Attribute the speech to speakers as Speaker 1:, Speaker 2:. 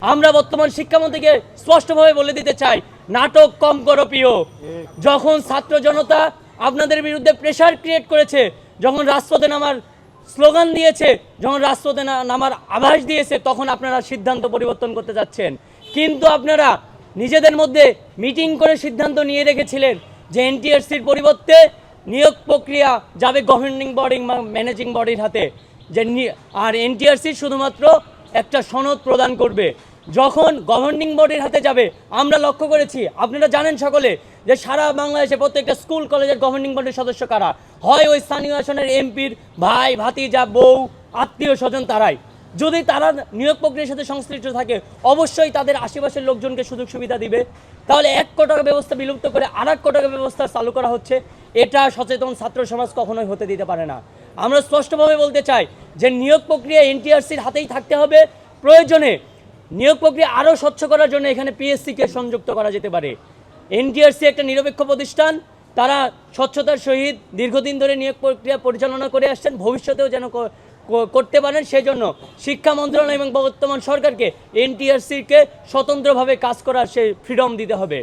Speaker 1: আমরা বর্তমান শিক্ষামন্ত্রীকে স্পষ্টভাবে বলে দিতে চাই, নাটক কম করো প্রিয়। যখন ছাত্র জনতা আপনাদের বিরুদ্ধে প্রেসার ক্রিয়েট করেছে, যখন রাজপথে নামার স্লোগান দিয়েছে, যখন রাজপথে নামার আভাস দিয়েছে, তখন আপনারা সিদ্ধান্ত পরিবর্তন করতে যাচ্ছেন। কিন্তু আপনারা নিজেদের মধ্যে মিটিং করে সিদ্ধান্ত নিয়ে রেখেছিলেন যে এনটিআরসির পরিবর্তে নিয়োগ প্রক্রিয়া যাবে গভর্নিং বডি বা ম্যানেজিং বডির হাতে, যে আর এনটিআরসি শুধুমাত্র একটা সনদ প্রদান করবে। যখন গভর্নিং বডির হাতে যাবে, আমরা লক্ষ্য করেছি, আপনারা জানেন সকলে, যে সারা বাংলাদেশে প্রত্যেকটা স্কুল কলেজের গভর্নিং বডির সদস্য কারা হয়, ওই স্থানীয় আসনের এমপির ভাই ভাতিজা বউ আত্মীয় স্বজন তারাই। যদি তারা নিয়োগ প্রক্রিয়ার সাথে সংশ্লিষ্ট থাকে, অবশ্যই তাদের আশেপাশের লোকজনকে সুযোগ সুবিধা দিবে। তাহলে এক কোটাকা ব্যবস্থা বিলুপ্ত করে আর এক কোটাকা ব্যবস্থা চালু করা হচ্ছে। এটা সচেতন ছাত্র সমাজ কখনোই হতে দিতে পারে না। আমরা স্পষ্টভাবে বলতে চাই যে নিয়োগ প্রক্রিয়া এনটিআরসির হাতেই থাকতে হবে। প্রয়োজনে নিয়োগ প্রক্রিয়া আরও স্বচ্ছ করার জন্য এখানে পিএসসিকে সংযুক্ত করা যেতে পারে। এনটিআরসি একটা নিরপেক্ষ প্রতিষ্ঠান, তারা স্বচ্ছতার সহিত দীর্ঘদিন ধরে নিয়োগ প্রক্রিয়া পরিচালনা করে আসছেন, ভবিষ্যতেও যেন করতে পারেন। সেজন্য শিক্ষা মন্ত্রণালয় এবং বর্তমান সরকারকে এনটিআরসিকে স্বতন্ত্রভাবে কাজ করার সেই ফ্রিডম দিতে হবে।